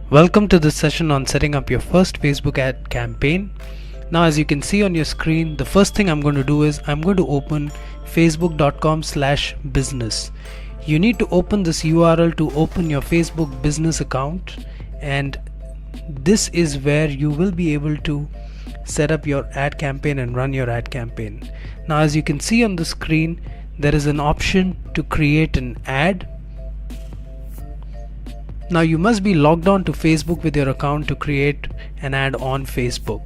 Welcome to this session on setting up your first Facebook ad campaign. Now, as you can see on your screen, the first thing I'm going to do is I'm going to open facebook.com/business. You need to open this URL to open your Facebook business account, and this is where you will be able to set up your ad campaign and run your ad campaign. Now, as you can see on the screen, there is an option to create an ad. Now you must be logged on to Facebook with your account to create an ad on Facebook.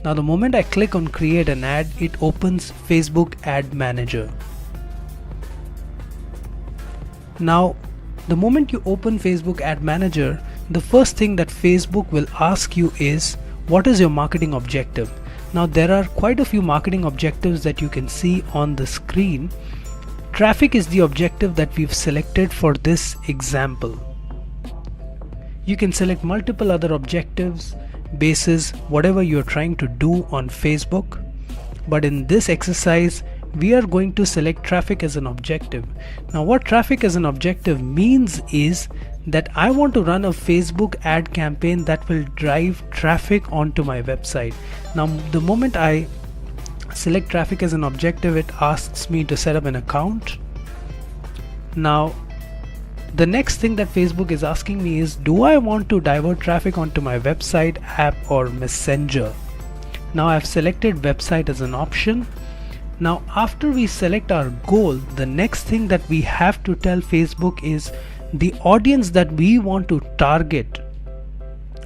Now the moment I click on create an ad, it opens Facebook Ad Manager. Now the moment you open Facebook Ad Manager, the first thing that Facebook will ask you is, what is your marketing objective? Now there are quite a few marketing objectives that you can see on the screen. Traffic is the objective that we've selected for this example. You can select multiple other objectives basis whatever you're trying to do on Facebook, but in this exercise we are going to select traffic as an objective. Now what traffic as an objective means is that I want to run a Facebook ad campaign that will drive traffic onto my website. Now the moment I select traffic as an objective, it asks me to set up an account. Now the next thing that Facebook is asking me is, do I want to divert traffic onto my website, app or messenger? Now I've selected website as an option. Now after we select our goal, the next thing that we have to tell Facebook is the audience that we want to target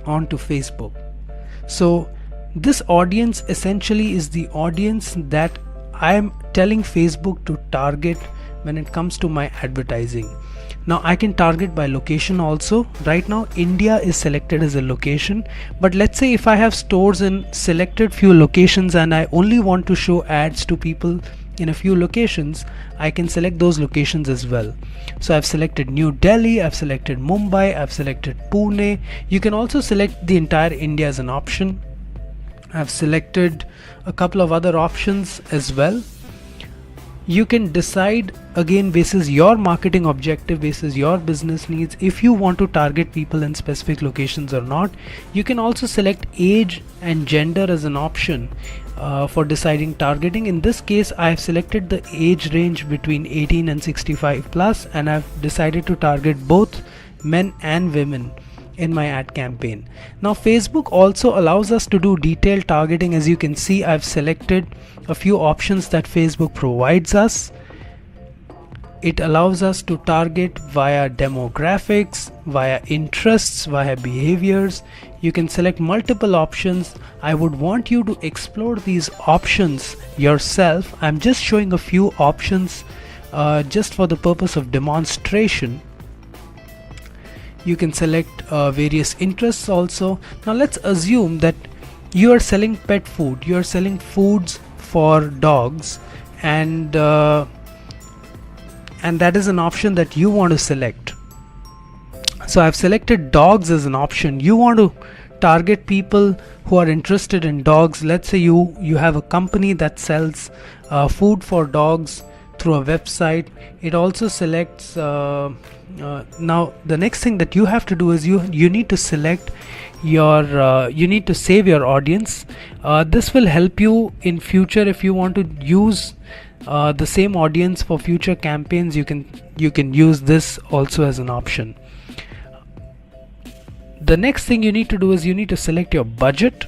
onto Facebook. So this audience essentially is the audience that I'm telling Facebook to target when it comes to my advertising. Now I can target by location also. Right now India is selected as a location, but let's say if I have stores in selected few locations and I only want to show ads to people in a few locations, I can select those locations as well. So I've selected New Delhi, I've selected Mumbai, I've selected Pune. You can also select the entire India as an option. I've selected a couple of other options as well. You can decide again basis your marketing objective, basis your business needs, if you want to target people in specific locations or not. You can also select age and gender as an option for deciding targeting. In this case I have selected the age range between 18 and 65 plus, and I've decided to target both men and women in my ad campaign. Now Facebook also allows us to do detailed targeting. As you can see, I've selected a few options that Facebook provides us. It allows us to target via demographics, via interests, via behaviors. You can select multiple options. I would want you to explore these options yourself. I'm just showing a few options just for the purpose of demonstration. You can select various interests also. Now let's assume that you are selling pet food, you are selling foods for dogs, and that is an option that you want to select. So I've selected dogs as an option. You want to target people who are interested in dogs. Let's say you have a company that sells food for dogs through a website. It also selects now the next thing that you have to do is you need to select your you need to save your audience. This will help you in future if you want to use the same audience for future campaigns. You can use this also as an option. The next thing you need to do is you need to select your budget.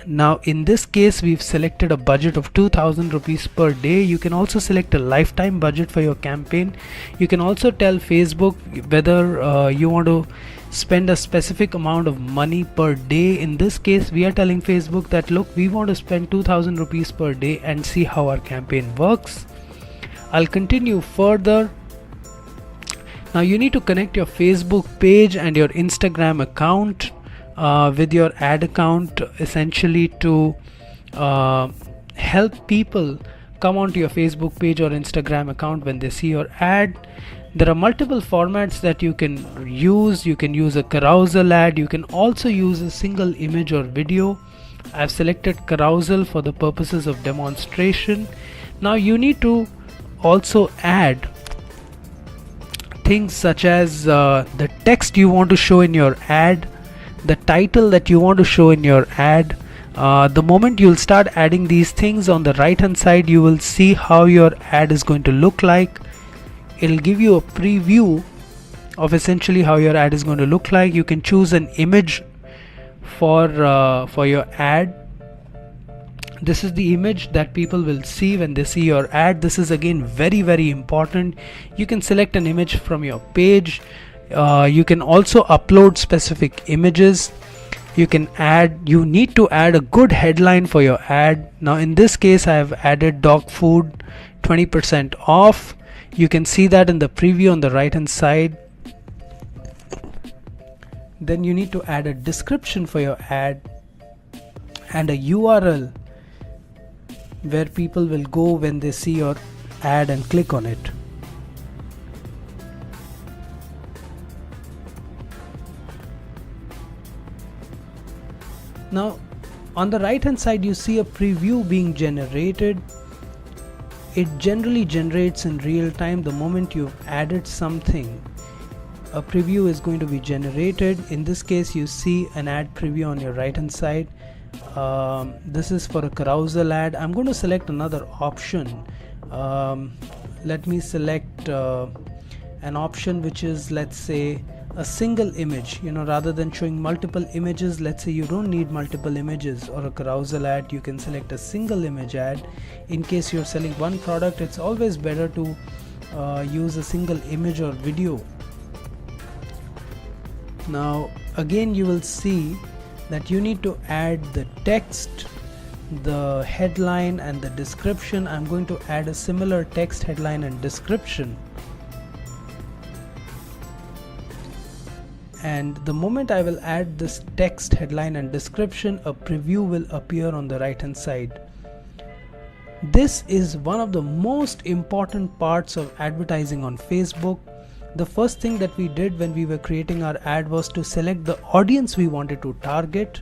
Now in this case we've selected a budget of 2,000 rupees per day. You can also select a lifetime budget for your campaign. You can also tell Facebook whether you want to spend a specific amount of money per day. In this case we are telling Facebook that look, we want to spend 2,000 rupees per day and see how our campaign works. I'll continue further. Now you need to connect your Facebook page and your Instagram account with your ad account, essentially to help people come onto your Facebook page or Instagram account when they see your ad. There are multiple formats that you can use. You can use a carousel ad. You can also use a single image or video. I've selected carousel for the purposes of demonstration. Now you need to also add things such as the text you want to show in your ad, the title that you want to show in your ad. The moment you'll start adding these things, on the right hand side you will see how your ad is going to look like. It'll give you a preview of essentially how your ad is going to look like. You can choose an image for your ad. This is the image that people will see when they see your ad. This is again very important. You can select an image from your page. You can also upload specific images. You need to add a good headline for your ad. Now in this case I have added dog food 20% off. You can see that in the preview on the right hand side. Then you need to add a description for your ad and a URL where people will go when they see your ad and click on it. Now on the right hand side you see a preview being generated. It generally generates in real time. The moment you've added something, a preview is going to be generated. In this case you see an ad preview on your right hand side. This is for a carousel ad. I'm going to select another option. Let me select an option which is, let's say, a single image. Rather than showing multiple images, let's say you don't need multiple images or a carousel ad, you can select a single image ad. In case you're selling one product, it's always better to use a single image or video. Now again you will see that you need to add the text, the headline and the description. I'm going to add a similar text, headline and description. And the moment I will add this text, headline and description, a preview will appear on the right hand side. This is one of the most important parts of advertising on Facebook. The first thing that we did when we were creating our ad was to select the audience we wanted to target.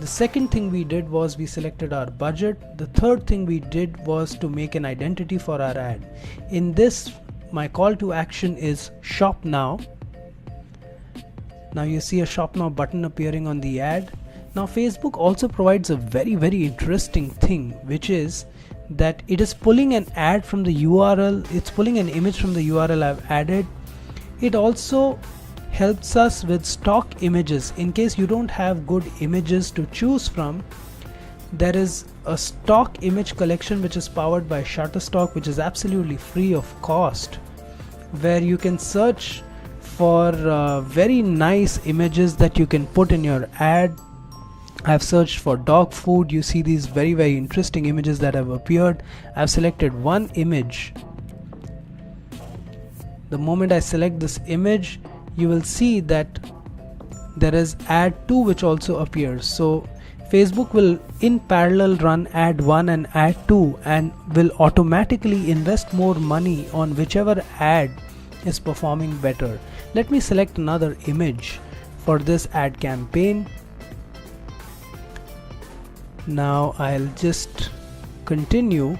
The second thing we did was we selected our budget. The third thing we did was to make an identity for our ad. In this, my call to action is shop now. Now you see a shop now button appearing on the ad. Now Facebook also provides a very interesting thing, which is that it is pulling an ad from the URL. It's pulling an image from the URL I've added. It also helps us with stock images. In case you don't have good images to choose from, there is a stock image collection which is powered by Shutterstock, which is absolutely free of cost, where you can search for very nice images that you can put in your ad. I've searched for dog food. You see these very interesting images that have appeared. I've selected one image. The moment I select this image, you will see that there is ad 2 which also appears. So Facebook will in parallel run ad 1 and ad 2 and will automatically invest more money on whichever ad is performing better. Let me select another image for this ad campaign. Now I'll just continue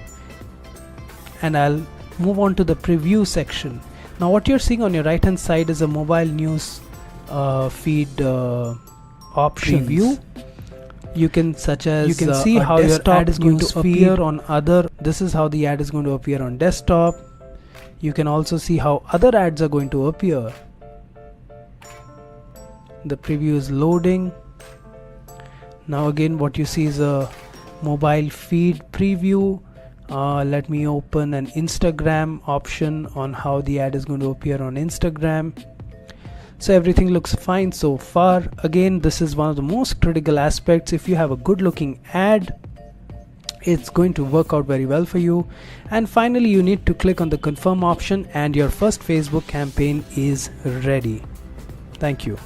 and I'll move on to the preview section. Now what you're seeing on your right hand side is a mobile news feed option preview. You can see how your ad is going to appear on other. This is how the ad is going to appear on desktop. You can also see how other ads are going to appear. The preview is loading. Now again what you see is a mobile feed preview. Let me open an Instagram option on how the ad is going to appear on Instagram. So everything looks fine so far. Again, this is one of the most critical aspects. If you have a good looking ad, it's going to work out very well for you. And finally, you need to click on the confirm option and your first Facebook campaign is ready. Thank you.